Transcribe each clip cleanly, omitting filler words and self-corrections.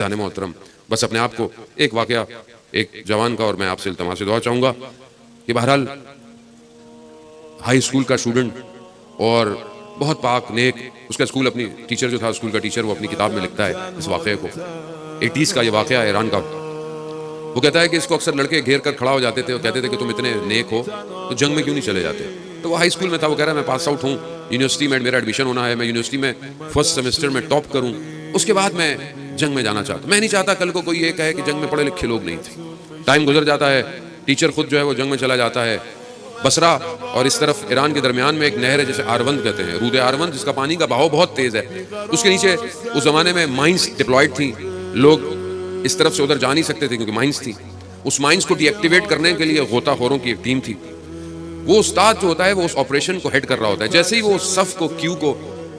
محترم بس اپنے آپ کو ایک واقعہ ایک جوان کا، اور میں آپ سے التماس سے دعا چاہوں گا کہ بہرحال ہائی اسکول کا اسٹوڈنٹ اور بہت پاک نیک، اس کا اسکول اپنی ٹیچر جو تھا، اسکول کا ٹیچر، وہ اپنی کتاب میں لکھتا ہے اس واقعے کو، 80s کا یہ واقعہ ہے ایران کا۔ وہ کہتا ہے کہ اس کو اکثر لڑکے گھیر کر کھڑا ہو جاتے تھے اور کہتے تھے کہ تم اتنے نیک ہو تو جنگ میں کیوں نہیں چلے جاتے؟ تو وہ ہائی اسکول میں تھا، وہ کہہ رہا ہے میں پاس آؤٹ ہوں، یونیورسٹی میں میرا ایڈمیشن ہونا ہے، میں یونیورسٹی میں فرسٹ سیمسٹر میں ٹاپ کروں، اس کے بعد میں جنگ میں جانا چاہتا ہوں۔ میں نہیں چاہتا کل کو کوئی یہ کہے کہ جنگ میں پڑھے لکھے لوگ نہیں تھے۔ ٹائم گزر جاتا ہے، ٹیچر خود جو ہے وہ جنگ میں چلا جاتا ہے۔ بصرہ اور اس طرف ایران کے درمیان میں ایک نہر ہے جسے آروند کہتے ہیں، رود آروند، جس کا پانی کا بہاؤ بہت تیز ہے۔ اس کے نیچے اس زمانے میں مائنز ڈپلائڈ تھیں، لوگ اس طرف سے ادھر جا نہیں سکتے تھے کیونکہ مائنز تھیں۔ اس مائنز کو ڈی ایکٹیویٹ کرنے کے لیے غوطہ خوروں کی ایک ٹیم تھی۔ وہ استاد جو ہوتا ہے وہ اس آپریشن کو ہیڈ کر رہا ہوتا ہے۔ جیسے ہی وہ صف کو، کیو کو،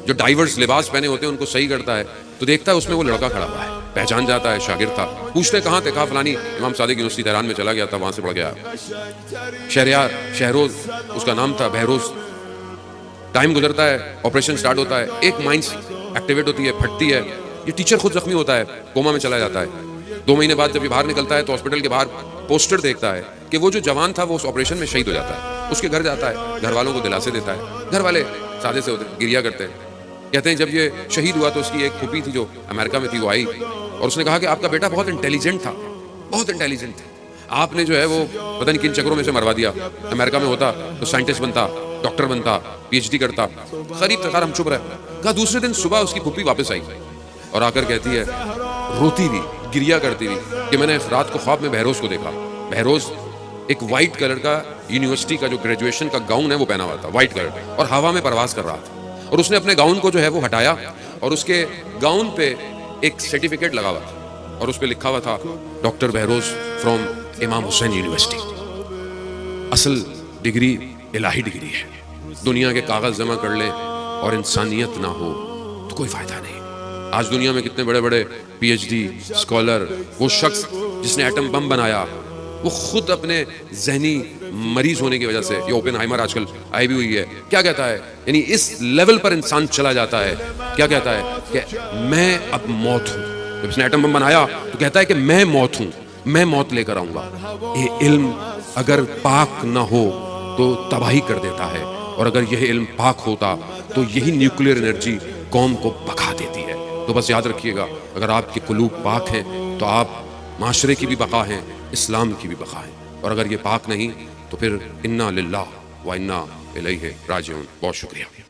جو ڈائیورز لباس پہنے ہوتے ہیں ان کو صحیح کرتا ہے تو دیکھتا ہے اس میں وہ لڑکا کھڑا ہوا ہے، پہچان جاتا ہے، شاگرد تھا۔ پوچھتے کہاں تھے؟ کہا فلانی امام صادق یونیورسٹی تہران میں چلا گیا تھا، وہاں سے پڑھ گیا۔ شہریار، شہروز اس کا نام تھا، بہروز۔ ٹائم گزرتا ہے، آپریشن سٹارٹ ہوتا ہے، ایک مائنس ایکٹیویٹ ہوتی ہے، پھٹتی ہے، یہ ٹیچر خود زخمی ہوتا ہے، کوما میں چلا جاتا ہے۔ 2 مہینے بعد جب یہ باہر نکلتا ہے تو ہاسپٹل کے باہر پوسٹر دیکھتا ہے کہ وہ جو جوان تھا وہ اس آپریشن میں شہید ہو جاتا ہے۔ اس کے گھر جاتا ہے، گھر والوں کو دلاسے دیتا ہے۔ گھر والے سادے سے گریا کرتے ہیں، کہتے ہیں جب یہ شہید ہوا تو اس کی ایک پھوپھی تھی جو امریکہ میں تھی، وہ آئی اور اس نے کہا کہ آپ کا بیٹا بہت انٹیلیجنٹ تھا، بہت انٹیلیجنٹ تھا، آپ نے جو ہے وہ پتہ نہیں کن چکروں میں سے مروا دیا۔ امریکہ میں ہوتا تو سائنٹسٹ بنتا، ڈاکٹر بنتا، پی ایچ ڈی کرتا۔ قریب تقار ہم چپ رہے۔ کہا دوسرے دن صبح اس کی پھوپھی واپس آئی اور آ کر کہتی ہے، روتی ہوئی، گریا کرتی ہوئی، کہ میں نے رات کو خواب میں بہروز کو دیکھا۔ بہروز ایک وائٹ کلر کا یونیورسٹی کا جو گریجویشن کا گاؤن ہے وہ پہنا ہوا تھا، وائٹ کلر، اور ہوا میں پرواز کر رہا تھا۔ اور اس نے اپنے گاؤن کو جو ہے وہ ہٹایا اور اس کے گاؤن پہ ایک سرٹیفکیٹ لگا ہوا تھا اور اس پہ لکھا ہوا تھا ڈاکٹر بہروز فرام امام حسین یونیورسٹی۔ اصل ڈگری الہی ڈگری ہے۔ دنیا کے کاغذ جمع کر لیں اور انسانیت نہ ہو تو کوئی فائدہ نہیں۔ آج دنیا میں کتنے بڑے بڑے پی ایچ ڈی اسکالر، وہ شخص جس نے ایٹم بم بنایا، وہ خود اپنے ذہنی مریض ہونے کی وجہ سے، یہ اوپن ہائمر آج کل آئی بھی ہوئی ہے، کیا کہتا ہے، یعنی اس لیول پر انسان چلا جاتا ہے، کیا کہتا ہے کہ میں اب موت ہوں۔ جب اس نے ایٹم بم بنایا تو کہتا ہے کہ میں موت ہوں، میں موت لے کر آؤں گا۔ یہ علم اگر پاک نہ ہو تو تباہی کر دیتا ہے، اور اگر یہ علم پاک ہوتا تو یہی نیوکلیئر انرجی قوم کو بقا دیتی ہے۔ تو بس یاد رکھیے گا، اگر آپ کے قلوب پاک ہیں تو آپ معاشرے کی بھی بقا ہیں، اسلام کی بھی بقا ہیں، اور اگر یہ پاک نہیں تو پھر انا للہ و انا الیہ راجعون۔ بہت شکریہ۔